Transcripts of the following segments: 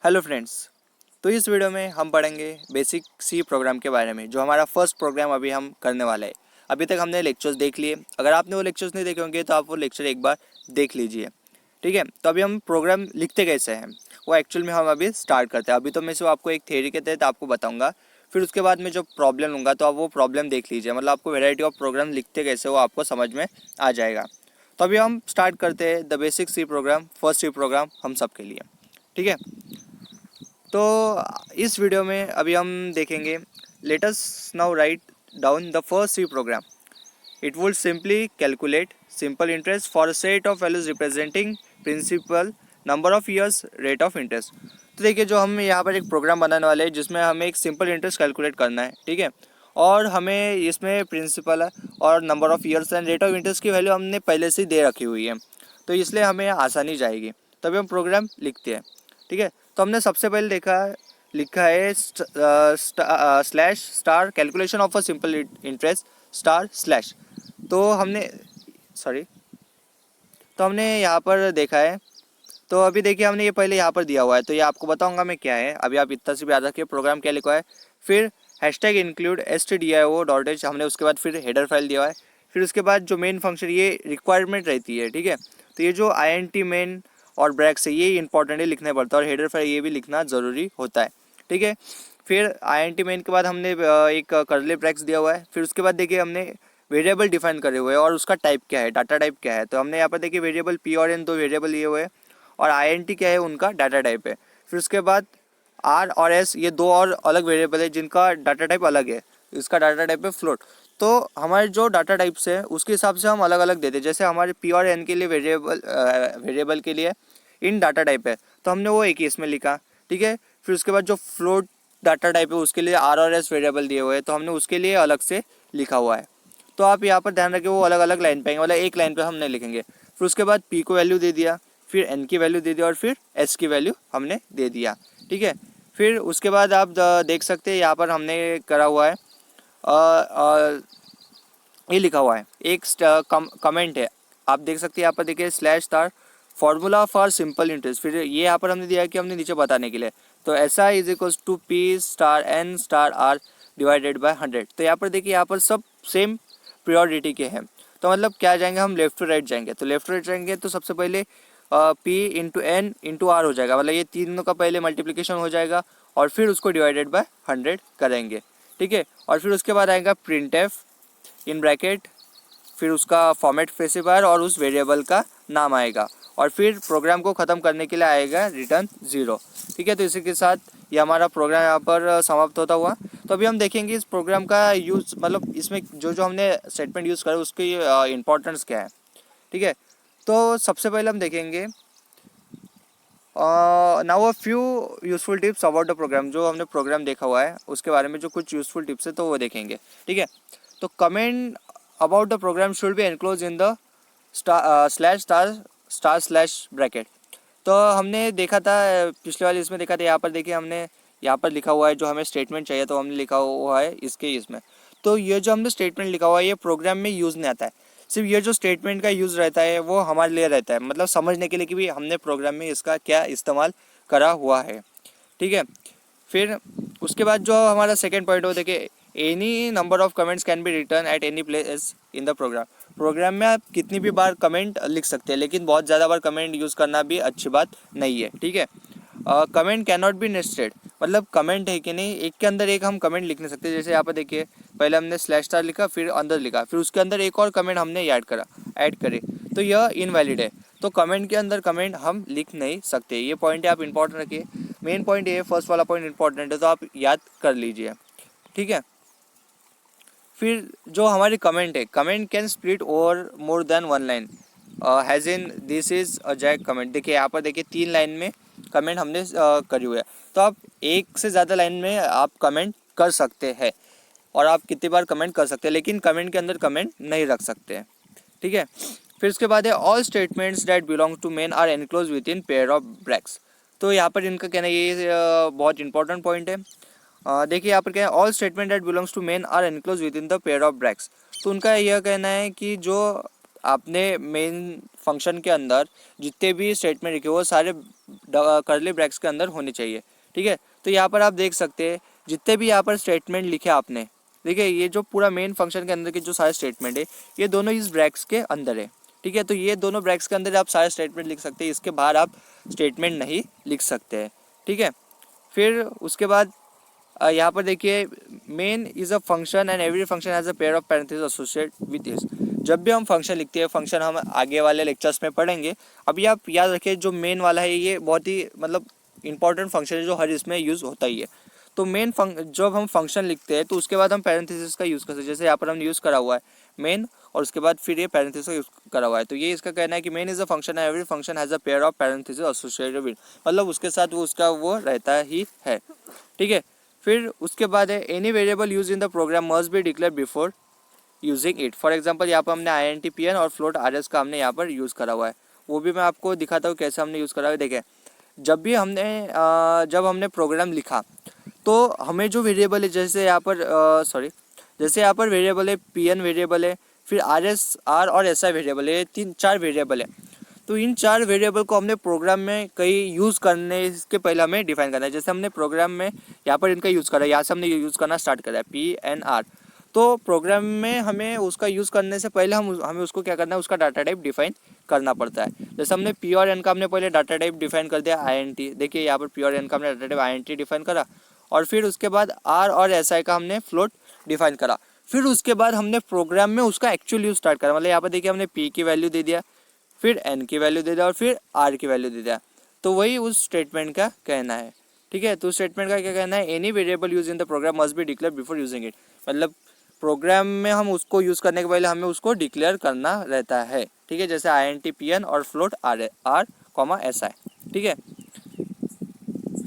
Hello friends. तो इस video में हम पढ़ेंगे बेसिक सी प्रोग्राम के बारे में, जो हमारा फर्स्ट प्रोग्राम अभी हम करने वाले हैं। अभी तक हमने लेक्चर्स देख लिए। अगर आपने वो लेक्चर्स नहीं देखे होंगे तो आप वो लेक्चर एक बार देख लीजिए, ठीक है। तो अभी हम प्रोग्राम लिखते कैसे हैं वो एक्चुअल में हम अभी स्टार्ट करते हैं। अभी तो मैं सिर्फ आपको एक थ्योरी के तहत आपको बताऊँगा, फिर उसके बाद में जो प्रॉब्लम लूँगा तो आप वो प्रॉब्लम देख लीजिए। मतलब आपको वेराइटी ऑफ प्रोग्राम लिखते कैसे वो आपको समझ में आ जाएगा। तो अभी हम स्टार्ट करते हैं the basic C program, first C program हम सब के लिए, ठीक है। तो इस वीडियो में अभी हम देखेंगे, let us now write down the first C program. It would simply calculate simple interest for a set of values representing principal number of years rate of interest. तो देखिए, जो हम यहाँ पर एक प्रोग्राम बनाने वाले हैं जिसमें हमें एक सिंपल इंटरेस्ट कैलकुलेट करना है, ठीक है। और हमें इसमें प्रिंसिपल और number of years and rate of interest की वैल्यू हमने पहले से दे रखी हुई है, तो इसलिए हमें आसानी जाएगी। तभी हम प्रोग्राम लिखते हैं, ठीक है। तो हमने सबसे पहले लिखा है slash star calculation of a simple interest star slash. तो हमने सॉरी तो हमने यहाँ पर देखा है। तो अभी देखिए, हमने ये पहले यहाँ पर दिया हुआ है, तो ये आपको बताऊंगा मैं क्या है। अभी आप इतना से भी याद रखिए प्रोग्राम क्या लिखा है। फिर हैशटैग इंक्लूड stdio.h, हमने उसके बाद फिर हेडर फाइल दिया है। फिर उसके बाद जो मेन फंक्शन ये रिक्वायरमेंट रहती है, ठीक है। तो ये जो int मेन और ब्रैक्स है ये इंपॉर्टेंट है, लिखने पड़ता है। और हेडर फाइल ये भी लिखना ज़रूरी होता है, ठीक है। फिर int मेन के बाद हमने एक कर्ली ब्रैक्स दिया हुआ है। फिर उसके बाद देखिए हमने वेरिएबल डिफाइन करे हुए हैं और उसका टाइप क्या है, डाटा टाइप क्या है। तो हमने यहाँ पर देखिए वेरिएबल p और n दो वेरिएबल लिए हुए हैं, और int क्या है उनका डाटा टाइप है। फिर उसके बाद r और s ये दो और अलग वेरिएबल है जिनका डाटा टाइप अलग है। इसका डाटा टाइप है फ्लोट। तो हमारे जो डाटा टाइप्स है उसके हिसाब से हम अलग अलग देते हैं। जैसे हमारे p और n के लिए वेरिएबल के लिए इन डाटा टाइप है, तो हमने वो एक ही इसमें लिखा, ठीक है। फिर उसके बाद जो फ्लोट डाटा टाइप है उसके लिए r और s वेरिएबल दिए हुए हैं, तो हमने उसके लिए अलग से लिखा हुआ है। तो आप यहाँ पर ध्यान रखिए, वो अलग अलग लाइन पे आएंगे, मतलब एक लाइन पे हम नहीं लिखेंगे। फिर उसके बाद p को वैल्यू दे दिया, फिर n की वैल्यू दे दिया, और फिर s की वैल्यू हमने दे दिया, ठीक है। फिर उसके बाद आप देख सकते हैं यहाँ पर हमने करा हुआ है, ये लिखा हुआ है एक कमेंट है। आप देख सकते हैं यहाँ पर देखिए slash star formula for simple interest. फिर ये यहाँ पर हमने दिया है कि हमने नीचे बताने के लिए, तो SI is equals to P star N star R divided by 100। तो यहाँ पर देखिए, यहाँ पर सब सेम प्रियोरिटी के हैं। तो मतलब क्या जाएंगे, हम लेफ्ट टू राइट जाएंगे। तो लेफ्ट टू राइट जाएंगे तो सबसे पहले P into N into R हो जाएगा, मतलब ये तीनों का पहले मल्टीप्लिकेशन हो जाएगा और फिर उसको डिवाइडेड बाय 100 करेंगे, ठीक है। और फिर उसके बाद आएगा प्रिंट एफ इन ब्रैकेट, फिर उसका फॉर्मेट स्पेसिफायर और उस वेरिएबल का नाम आएगा, और फिर प्रोग्राम को ख़त्म करने के लिए आएगा रिटर्न 0, ठीक है। तो इसी के साथ ये हमारा प्रोग्राम यहाँ पर समाप्त होता हुआ। तो अभी हम देखेंगे इस प्रोग्राम का यूज़, मतलब इसमें जो जो हमने स्टेटमेंट यूज़ करा उसकी इंपॉर्टेंस क्या है, ठीक है। तो सबसे पहले हम देखेंगे now a few useful tips about the program. जो हमने प्रोग्राम देखा हुआ है उसके बारे में जो कुछ यूज़फुल टिप्स है तो वो देखेंगे, ठीक है। तो comment about the programme should be enclose in the slash star slash bracket. तो हमने देखा था पिछले वाले इसमें देखा था, यहाँ पर देखिए हमने यहाँ पर लिखा हुआ है जो हमें स्टेटमेंट चाहिए, तो हमने लिखा हुआ है इसमें। तो ये जो हमने स्टेटमेंट लिखा हुआ है ये प्रोग्राम में यूज़ नहीं आता है। सिर्फ ये जो स्टेटमेंट का यूज़ रहता है वो हमारे लिए रहता है, मतलब समझने के लिए कि भी हमने प्रोग्राम में इसका क्या इस्तेमाल करा हुआ है, ठीक है। फिर उसके बाद जो हमारा सेकेंड पॉइंट हो, देखिए any number of comments can be return at any place in the program. Program में आप कितनी भी बार कमेंट लिख सकते हैं, लेकिन बहुत ज़्यादा बार कमेंट यूज़ करना भी अच्छी बात नहीं है, ठीक है। Comment can not be nested, मतलब कमेंट है कि नहीं एक के अंदर एक हम कमेंट लिख नहीं सकते। जैसे यहाँ पर देखिए पहले हमने स्लैश स्टार लिखा, फिर अंदर लिखा, फिर उसके अंदर एक और कमेंट हमने ऐड करे, तो यह इनवैलिड है। तो कमेंट के अंदर कमेंट हम लिख नहीं सकते। ये पॉइंट है, आप इंपॉर्टेंट रखिए। मेन पॉइंट ये फर्स्ट वाला पॉइंट इंपॉर्टेंट है, तो आप याद कर लीजिए, ठीक है। फिर जो हमारी कमेंट है, comment can split over more than one line has in this is a jack comment. देखिए यहाँ पर देखिए 3 लाइन में कमेंट हमने करी हुई है, तो आप एक से ज़्यादा लाइन में आप कमेंट कर सकते हैं, और आप कितनी बार कमेंट कर सकते हैं, लेकिन कमेंट के अंदर कमेंट नहीं रख सकते हैं, ठीक है। फिर उसके बाद है all statements that belong to main are enclose within pair of braces. तो यहाँ पर इनका कहना ये बहुत इंपॉर्टेंट पॉइंट है। देखिए यहाँ पर क्या है, all statement that belongs to main are enclose within the pair of braces. तो उनका यह कहना है कि जो आपने मेन फंक्शन के अंदर जितने भी स्टेटमेंट लिखे वो सारे कर्ली ब्रैकेट्स के अंदर होने चाहिए। ठीक है, तो यहाँ पर आप देख सकते हैं जितने भी यहाँ पर स्टेटमेंट लिखे आपने, देखिए ये जो पूरा मेन फंक्शन के अंदर के जो सारे स्टेटमेंट है ये दोनों इस ब्रैकेट्स के अंदर है। ठीक है, तो ये दोनों ब्रैकेट्स के अंदर आप सारे स्टेटमेंट लिख सकते हैं, इसके बाहर आप स्टेटमेंट नहीं लिख सकते हैं। ठीक है, फिर उसके बाद यहाँ पर देखिए main is a function and every function has a pair of parenthesis associated with this. जब भी हम फंक्शन लिखते हैं, फंक्शन हम आगे वाले लेक्चर्स में पढ़ेंगे। अभी आप याद रखिए जो मेन वाला है ये बहुत ही मतलब इंपॉर्टेंट फंक्शन है जो हर इसमें यूज़ होता ही है। तो मेन जब हम फंक्शन लिखते हैं तो उसके बाद हम पैरेंथेसिस का यूज़ करते हैं, जैसे यहाँ पर हमने यूज़ करा हुआ है मेन और उसके बाद फिर ये पैरेंथेसिस का यूज़ करा हुआ है। तो ये इसका कहना है कि main is a function every function has a pair of parenthesis associated with, मतलब उसके साथ वो उसका वो रहता ही है। ठीक है, फिर उसके बाद है any variable use in the program must be declare before using it. For example यहाँ पर हमने INTPN और फ्लोट RS का हमने यहाँ पर यूज़ करा हुआ है, वो भी मैं आपको दिखाता हूँ कैसे हमने यूज़ करा हुआ है। देखें जब हमने प्रोग्राम लिखा तो हमें जो वेरिएबल है, जैसे यहाँ पर जैसे यहाँ पर वेरिएबल है PN वेरिएबल है, फिर RS R और SI वेरिएबल है, 3-4 वेरिएबल है। तो इन 4 वेरिएबल को हमने प्रोग्राम में कहीं यूज़ करने के पहले हमें डिफाइन करना है। जैसे हमने प्रोग्राम में यहाँ पर इनका यूज़ करा है, यहाँ से हमने यूज़ करना स्टार्ट करा है PNR। तो प्रोग्राम में हमें उसका यूज़ करने से पहले हमें उसको क्या करना है, उसका डाटा टाइप डिफाइन करना पड़ता है। जैसे हमने P और N का हमने पहले डाटा टाइप डिफाइन कर दिया INT। देखिए यहाँ पर P और N का हमने डाटा टाइप INT डिफाइन करा और फिर उसके बाद R और SI का हमने फ्लोट डिफाइन करा। फिर उसके बाद हमने प्रोग्राम में उसका एक्चुअल यूज़ स्टार्ट करा। मतलब यहाँ पर देखिए हमने P की वैल्यू दे दिया, फिर N की वैल्यू दे दिया और फिर R की वैल्यू दे दिया। तो वही उस स्टेटमेंट का कहना है। ठीक है, तो स्टेटमेंट का क्या कहना है, any variable use in the program must be declare before using it. मतलब प्रोग्राम में हम उसको यूज़ करने के पहले हमें उसको डिक्लेयर करना रहता है। ठीक है, जैसे INTPN और फ्लोट R, SI। ठीक है,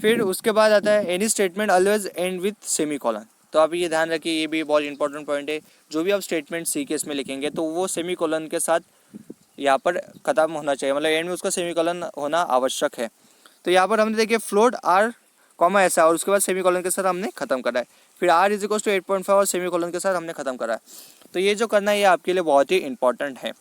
फिर उसके बाद आता है any statement always and with semicolon. तो आप ये ध्यान रखिए, ये भी बहुत इंपॉर्टेंट पॉइंट है। जो भी आप स्टेटमेंट C केस में लिखेंगे तो वो सेमीकोलन के साथ यहाँ पर ख़त्म होना चाहिए, मतलब एंड में उसका सेमीकोलन होना आवश्यक है। तो यहाँ पर हमने देखिए फ्लोट R, SI और उसके बाद सेमीकोलन के साथ हमने खत्म करा है। फिर R = 8.5 और सेमीकोलन के साथ हमने खत्म करा है। तो ये जो करना है ये आपके लिए बहुत ही इंपॉर्टेंट है।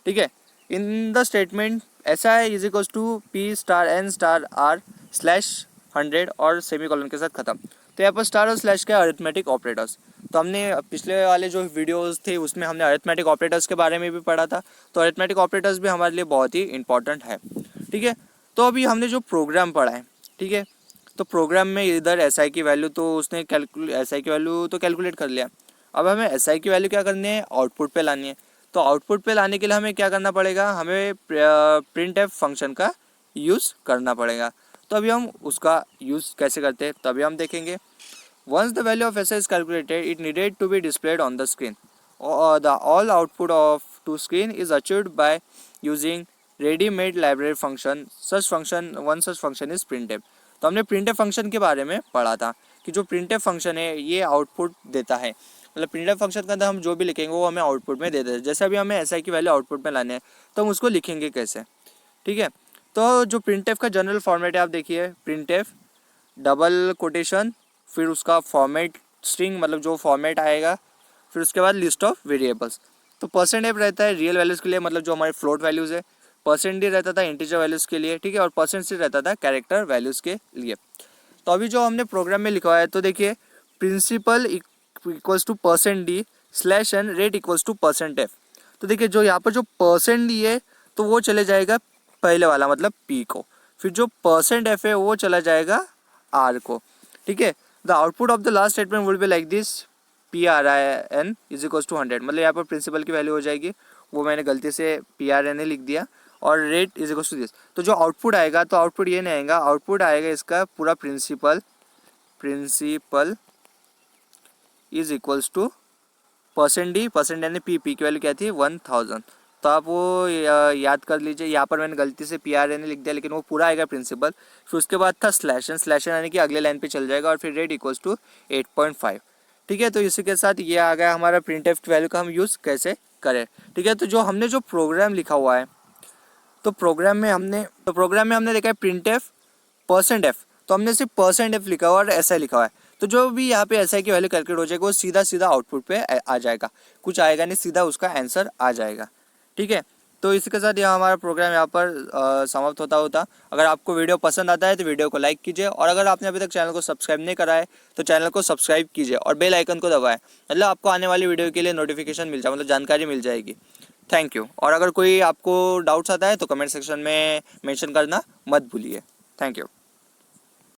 ठीक है, in the statement SI = P*R/N*R/100 और सेमीकोलन के साथ खत्म। तो यहाँ पर स्टार और स्लैश के अरिथमेटिक ऑपरेटर्स। तो हमने पिछले वाले जो वीडियोस थे उसमें हमने अरिथमेटिक ऑपरेटर्स के बारे में भी पढ़ा था। तो अरिथमेटिक ऑपरेटर्स भी हमारे लिए बहुत ही इंपॉर्टेंट है। ठीक है, तो अभी हमने जो प्रोग्राम पढ़ा है, ठीक है, तो प्रोग्राम में इधर SI की वैल्यू तो उसने SI की वैल्यू तो कैलकुलेट कर लिया। अब हमें SI की वैल्यू क्या करनी है, आउटपुट पे लानी है। तो आउटपुट पे लाने के लिए हमें क्या करना पड़ेगा, हमें printf फंक्शन का यूज़ करना पड़ेगा। तो अभी हम उसका यूज़ कैसे करते हैं तभी हम देखेंगे। Once the value of SI is calculated, it needed to be displayed on the screen. The all output of to screen is achieved by using ready-made library function. One such function is printf. तो हमने printf function के बारे में पढ़ा था कि जो printf function है ये आउटपुट देता है। मतलब printf फंक्शन के अंदर हम जो भी लिखेंगे वो हमें आउटपुट में दे देता है। जैसे अभी हमें SI की वैल्यू आउटपुट में लाने हैं तो हम उसको लिखेंगे कैसे। ठीक है, तो जो printf का जनरल फॉर्मेट है आप देखिए, printf डबल कोटेशन, फिर उसका फॉर्मेट स्ट्रिंग मतलब जो फॉर्मेट आएगा, फिर उसके बाद लिस्ट ऑफ वेरिएबल्स। तो %f रहता है रियल वैल्यूज़ के लिए, मतलब जो हमारे फ्लोट वैल्यूज़ है। %d रहता था इंटीजर वैल्यूज़ के लिए। ठीक है, और %c रहता था कैरेक्टर वैल्यूज़ के लिए। तो अभी जो हमने प्रोग्राम में लिखा है तो देखिए principal equals to %d slash n rate equals to %f। तो देखिए जो यहाँ पर जो %d है तो वो चले जाएगा पहले वाला मतलब p को, फिर जो %f है वो चला जाएगा r को। ठीक है, the output of the last statement would be like this, PRIN = 100। मतलब यहाँ पर प्रिंसिपल की वैल्यू हो जाएगी, वो मैंने गलती से PRN लिख दिया, और रेट = दिस। तो जो आउटपुट आएगा तो आउटपुट ये नहीं आएगा, आउटपुट आएगा इसका पूरा principal is equals to %d, यानी p की वैल्यू क्या थी 1000। तो आप वो याद कर लीजिए, यहाँ पर मैंने गलती से PRN लिख दिया लेकिन वो पूरा आएगा प्रिंसिपल। फिर उसके बाद था स्लैश यानी कि अगले लाइन पे चल जाएगा, और फिर रेट = 8.5। ठीक है, तो इसी के साथ ये आ गया हमारा printf की वैल्यू का हम यूज़ कैसे करें। ठीक है, तो जो हमने जो प्रोग्राम लिखा हुआ है तो प्रोग्राम में हमने लिखा है printf %f। तो हमने सिर्फ %f लिखा हुआ और SI लिखा हुआ है। तो जो भी यहाँ पे SI की वैल्यू कैलकुलेट हो जाएगा वो सीधा आउटपुट पे आ जाएगा, कुछ आएगा नहीं, सीधा उसका आंसर आ जाएगा। ठीक है, तो इसके साथ यह हमारा प्रोग्राम यहाँ पर समाप्त होता। अगर आपको वीडियो पसंद आता है तो वीडियो को लाइक कीजिए, और अगर आपने अभी तक चैनल को सब्सक्राइब नहीं करा है तो चैनल को सब्सक्राइब कीजिए और बेल आइकन को दबाएं, मतलब आपको आने वाली वीडियो के लिए नोटिफिकेशन मिल जाए, मतलब जानकारी मिल जाएगी। Thank you. और अगर कोई आपको डाउट्स आता है तो कमेंट सेक्शन में मेंशन करना मत भूलिए। Thank you.